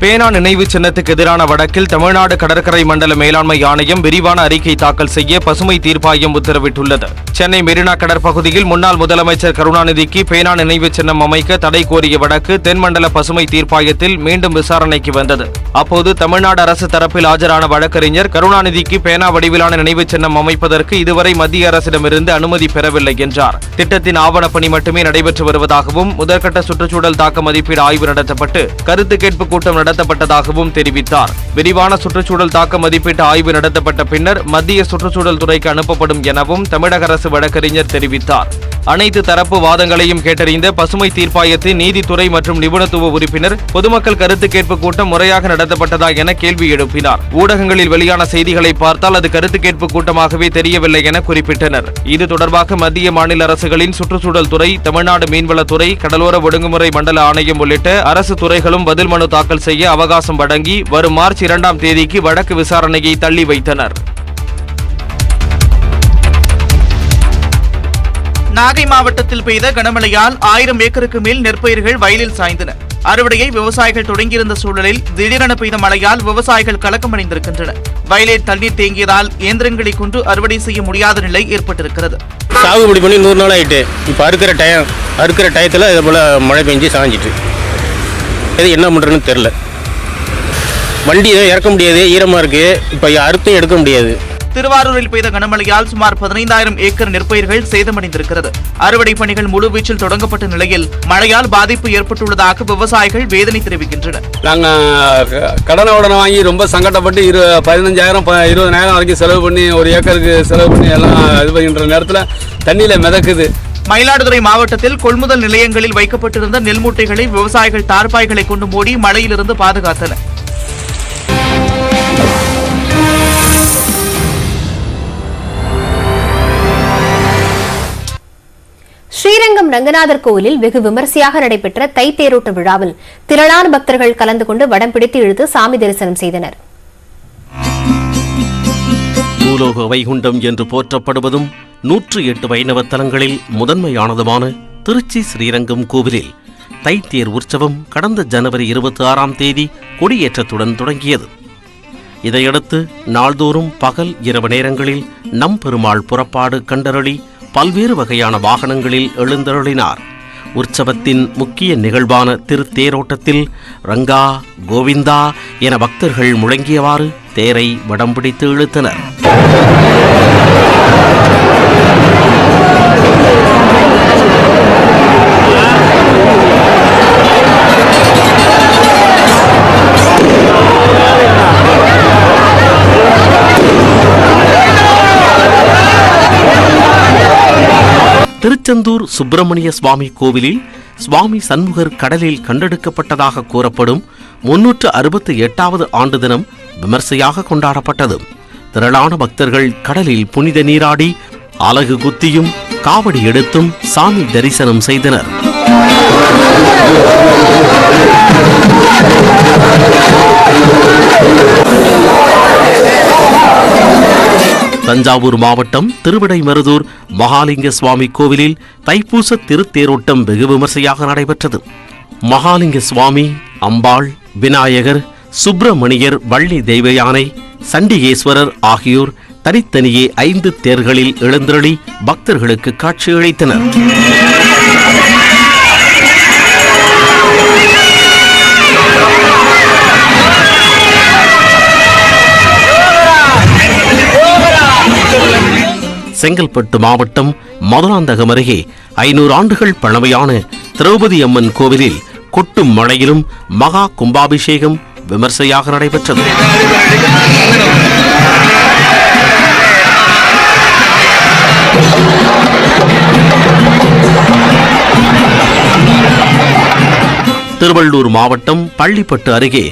பேனா நினைவு சின்னத்துக்கு எதிரான வழக்கில் தமிழ்நாடு கடற்கரை மண்டல மேலாண்மை ஆணையம் விரிவான அறிக்கை தாக்கல் செய்ய பசுமை தீர்ப்பாயம் உத்தரவிட்டுள்ளது. சென்னை மெரினா கடற்பகுதியில் முன்னாள் முதலமைச்சர் கருணாநிதிக்கு பேனா நினைவு சின்னம் அமைக்க தடை கோரிய வழக்கு தென்மண்டல பசுமை தீர்ப்பாயத்தில் மீண்டும் விசாரணைக்கு வந்தது. அப்போது தமிழ்நாடு அரசு தரப்பில் ஆஜரான வழக்கறிஞர் கருணாநிதிக்கு பேனா வடிவிலான நினைவு சின்னம் அமைப்பதற்கு இதுவரை மத்திய அரசிடமிருந்து அனுமதி பெறவில்லை என்றார். திட்டத்தின் ஆவணப்பணி மட்டுமே நடைபெற்று வருவதாகவும் முதற்கட்ட சுற்றுச்சூழல் தாக்க மதிப்பீடு ஆய்வு நடத்தப்பட்டு கருத்து கேட்பு கூட்டம் நடத்தப்பட்டதாகவும் தெரிவித்தார். விரிவான சுற்றுச்சூழல் தாக்க மதிப்பீட்டு ஆய்வு நடத்தப்பட்ட பின்னர் மத்திய சுற்றுச்சூழல் துறைக்கு அனுப்பப்படும் எனவும் தமிழக அரசு வழக்கறிஞர் தெரிவித்தார். அனைத்து தரப்பு வாதங்களையும் கேட்டறிந்த பசுமை தீர்ப்பாயத்தின் நீதித்துறை மற்றும் நிபுணத்துவ உறுப்பினர் பொதுமக்கள் கருத்து கேட்பு கூட்டம் முறையாக நடத்தப்பட்டதா என கேள்வி எழுப்பினார். ஊடகங்களில் வெளியான செய்திகளை பார்த்தால் அது கருத்து கேட்பு கூட்டமாகவே தெரியவில்லை என குறிப்பிட்டனர். இது தொடர்பாக மத்திய மாநில அரசுகளின் சுற்றுச்சூழல் துறை, தமிழ்நாடு மீன்வளத்துறை, கடலோர ஒழுங்குமுறை மண்டல ஆணையம் உள்ளிட்ட அரசு துறைகளும் பதில் மனு தாக்கல் செய்ய அவகாசம் வழங்கி வரும் மார்ச் 2ஆம் தேதிக்கு வழக்கு விசாரணையை தள்ளி வைத்தனர். நாகை மாவட்டத்தில் பெய்த கனமழையால் 1000 ஏக்கருக்கு மேல் நெற்பயிர்கள் வயலில் சாய்ந்தன. அறுவடையை விவசாயிகள் தொடங்கியிருந்த சூழலில் திடீரென பெய்த மழையால் விவசாயிகள் கலக்கமடைந்திருக்கின்றனர். வயலில் தண்ணீர் தேங்கியதால் இயந்திரங்களை கொண்டு அறுவடை செய்ய முடியாத நிலை ஏற்பட்டிருக்கிறது. சாகுபடி பண்ணி 100 நாள் ஆயிட்டு இப்போ அறுக்கிற டயத்தில் இது போல மழை பெஞ்சு சாஞ்சிட்டு இது என்ன பண்ணுறதுன்னு தெரில. வண்டி இறக்க முடியாது, ஈரமாக இருக்கு. இப்போ அறுத்தும் எடுக்க முடியாது. திருவாரூரில் பெய்த கனமழையால் சுமார் 15000 ஏக்கர் நெற்பயிர்கள் சேதமடைந்திருக்கிறது. அறுவடை பணிகள் முழுவீச்சில் தொடங்கப்பட்ட நிலையில் மழையால் பாதிப்பு ஏற்பட்டுள்ளதாக விவசாயிகள் வேதனை தெரிவிக்கின்றனர். நாங்கள் கடனை வாங்கி ரொம்ப சங்கடப்பட்டு 15,000 20,000 வரைக்கும் செலவு பண்ணி ஒரு ஏக்கருக்கு செலவு பண்ணி எல்லாம் இது பண்ணுற நேரத்தில் தண்ணியில் மிதக்குது. மயிலாடுதுறை மாவட்டத்தில் கொள்முதல் நிலையங்களில் வைக்கப்பட்டிருந்த நெல் மூட்டைகளை விவசாயிகள் தார்பாய்களை கொண்டு மூடி மழையிலிருந்து பாதுகாத்தனர். ஸ்ரீரங்கம் ரங்கநாதர் கோவிலில் வெகு விமரிசையாக நடைபெற்ற தை தேரோட்ட விழாவில் திரளான பக்தர்கள் கலந்து கொண்டு வடம் பிடித்து இழுத்து சாமி தரிசனம் செய்தனர். பூலோக வைகுண்டம் என்று போற்றப்படுவதும் 108 வைணவ தலங்களில் முதன்மையானதுமான திருச்சி ஸ்ரீரங்கம் கோவிலில் தைத்தேர் உற்சவம் கடந்த ஜனவரி 26ஆம் தேதி கொடியேற்றத்துடன் தொடங்கியது. இதையடுத்து நாள்தோறும் பகல் இரவு நேரங்களில் நம்பெருமாள் புறப்பாடு கண்டருளி பல்வேறு வகையான வாகனங்களில் எழுந்தருளினார். உற்சவத்தின் முக்கிய நிகழ்வான திருத்தேரோட்டத்தில் ரங்கா கோவிந்தா என பக்தர்கள் முழங்கியவாறு தேரை வடம் பிடித்து இழுத்தனர். திருச்செந்தூர் சுப்பிரமணிய சுவாமி கோவிலில் சுவாமி சண்முகர் கடலில் கண்டெடுக்கப்பட்டதாக கூறப்படும் 368வது ஆண்டு தினம் விமர்சையாக கொண்டாடப்பட்டது. திரளான பக்தர்கள் கடலில் புனித நீராடி அலகு குத்தியும் காவடி எடுத்தும் சாமி தரிசனம் செய்தனர். தஞ்சாவூர் மாவட்டம் திருவிடைமருதூர் மகாலிங்க சுவாமி கோவிலில் தைப்பூச திருத்தேரோட்டம் வெகு விமர்சையாக நடைபெற்றது. மகாலிங்க சுவாமி, அம்பாள், விநாயகர், சுப்பிரமணியர், வள்ளி தெய்வயானை, சண்டிகேஸ்வரர் ஆகியோர் தனித்தனியே 5 தேர்களில் எழுந்தருளி பக்தர்களுக்கு காட்சியளித்தனர். செங்கல்பட்டு மாவட்டம் மதுராந்தகம் அருகே 500 ஆண்டுகள் பழமையான திரௌபதி அம்மன் கோவிலில் கொட்டும் மழையிலும் மகா கும்பாபிஷேகம் விமர்சையாக நடைபெற்றது. திருவள்ளூர் மாவட்டம் பள்ளிப்பட்டு அருகே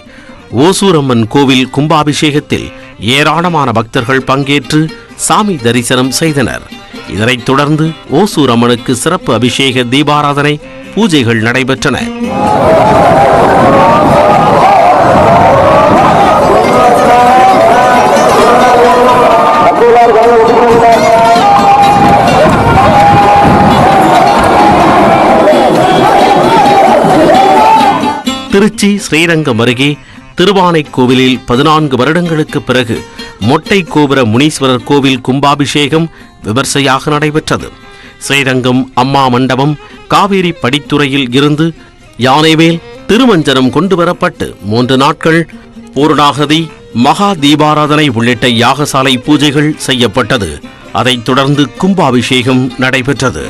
ஓசூரம்மன் கோவில் கும்பாபிஷேகத்தில் ஏராளமான பக்தர்கள் பங்கேற்று சாமி தரிசனம் செய்தனர். இதனைத் தொடர்ந்து ஓசூர் அம்மனுக்கு சிறப்பு அபிஷேக தீபாராதனை பூஜைகள் நடைபெற்றன. திருச்சி ஸ்ரீரங்கம் அருகே திருவானைக்கோவிலில் 14 வருடங்களுக்கு பிறகு மொட்டை கோபுர முனீஸ்வரர் கோவில் கும்பாபிஷேகம் விமர்சையாக நடைபெற்றது. ஸ்ரீரங்கம் அம்மா மண்டபம் காவேரி படித்துறையில் இருந்து யானைமேல் திருமஞ்சனம் கொண்டுவரப்பட்டு 3 நாட்கள் பூர்ணாகதி, மகா தீபாராதனை உள்ளிட்ட யாகசாலை பூஜைகள் செய்யப்பட்டது. அதைத் தொடர்ந்து கும்பாபிஷேகம் நடைபெற்றது.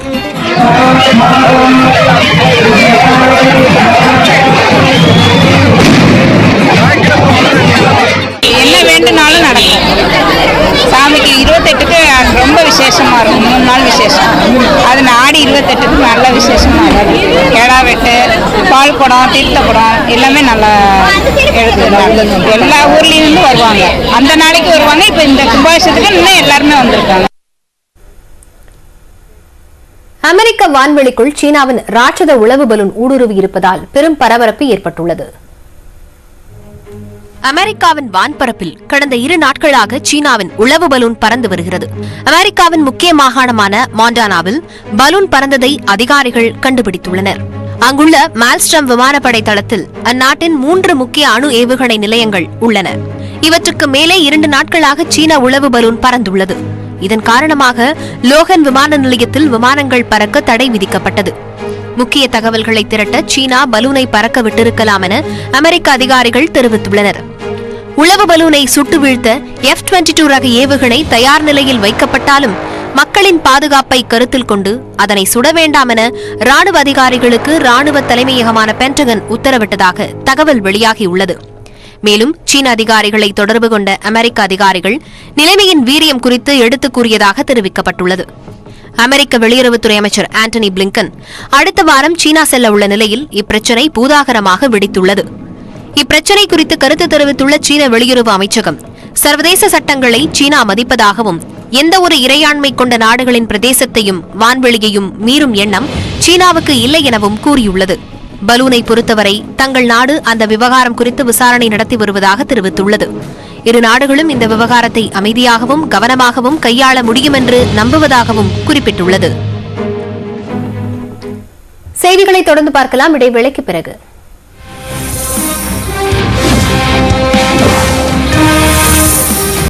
என்ன வேண்டுனாலும் நடக்கும். சாமிக்கு 28க்கு ரொம்ப விசேஷமா இருக்கும். 3 நாள் விசேஷம். அது ஆடி 28க்கு நல்ல விசேஷமா இருக்கும். கேடா வெட்டு, பால் குடம், தீர்த்த குடம் எல்லாமே நல்லா எடுத்துக்கிறாங்க. எல்லா ஊர்லேருந்து வருவாங்க. அந்த நாளைக்கு வருவாங்க. இப்போ இந்த கும்பாபிஷேகத்துக்கு இன்னும் எல்லாருமே வந்திருக்காங்க. அமெரிக்க வான்வெளிக்குள் சீனாவின் ராட்சத உளவு பலூன் ஊடுருவி இருப்பதால் பெரும் பரபரப்பு ஏற்பட்டுள்ளது. அமெரிக்காவின் வான்பரப்பில் கடந்த 2 நாட்களாக சீனாவின் உளவு பலூன் பறந்து வருகிறது. அமெரிக்காவின் முக்கிய மாகாணமான மாண்டானாவில் பலூன் பறந்ததை அதிகாரிகள் கண்டுபிடித்துள்ளனர். அங்குள்ள மால்ஸ்ட்ரம் விமானப்படை தளத்தில் அந்நாட்டின் 3 முக்கிய அணு ஏவுகணை நிலையங்கள் உள்ளன. இவற்றுக்கு மேலே 2 நாட்களாக சீன உளவு பலூன் பறந்துள்ளது. இதன் காரணமாக லோகன் விமான நிலையத்தில் விமானங்கள் பறக்க தடை விதிக்கப்பட்டது. முக்கிய தகவல்களை திரட்ட சீனா பலூனை பறக்க விட்டிருக்கலாம் என அமெரிக்க அதிகாரிகள் தெரிவித்துள்ளனர். உளவு பலூனை சுட்டு வீழ்த்த F-22 ரக ஏவுகணை தயார் நிலையில் வைக்கப்பட்டாலும் மக்களின் பாதுகாப்பை கருத்தில் கொண்டு அதனை சுட வேண்டாம் என ராணுவ அதிகாரிகளுக்கு ராணுவ தலைமையகமான பென்டகன் உத்தரவிட்டதாக தகவல் வெளியாகியுள்ளது. மேலும் சீன அதிகாரிகளை தொடர்பு கொண்ட அமெரிக்க அதிகாரிகள் நிலைமையின் வீரியம் குறித்து எடுத்துக் கூறியதாக தெரிவிக்கப்பட்டுள்ளது. அமெரிக்க வெளியுறவுத்துறை அமைச்சர் ஆண்டனி பிளிங்கன் அடுத்த வாரம் சீனா செல்ல உள்ள நிலையில் இப்பிரச்சினை பூதாகரமாக வெடித்துள்ளது. இப்பிரச்சினை குறித்து கருத்து தெரிவித்துள்ள சீன வெளியுறவு அமைச்சகம் சர்வதேச சட்டங்களை சீனா மதிப்பதாகவும் எந்த ஒரு இறையாண்மை கொண்ட நாடுகளின் பிரதேசத்தையும் வான்வெளியையும் மீறும் எண்ணம் சீனாவுக்கு இல்லை எனவும் கூறியுள்ளது. பலூனை பொறுத்தவரை தங்கள் நாடு அந்த விவகாரம் குறித்து விசாரணை நடத்தி வருவதாக தெரிவித்துள்ளது. 2 நாடுகளும் இந்த விவகாரத்தை அமைதியாகவும் கவனமாகவும் கையாள முடியும் என்று நம்புவதாகவும் குறிப்பிட்டுள்ளது. செய்திகளை தொடர்ந்து பார்க்கலாம், இடைவேளைக்கு பிறகு.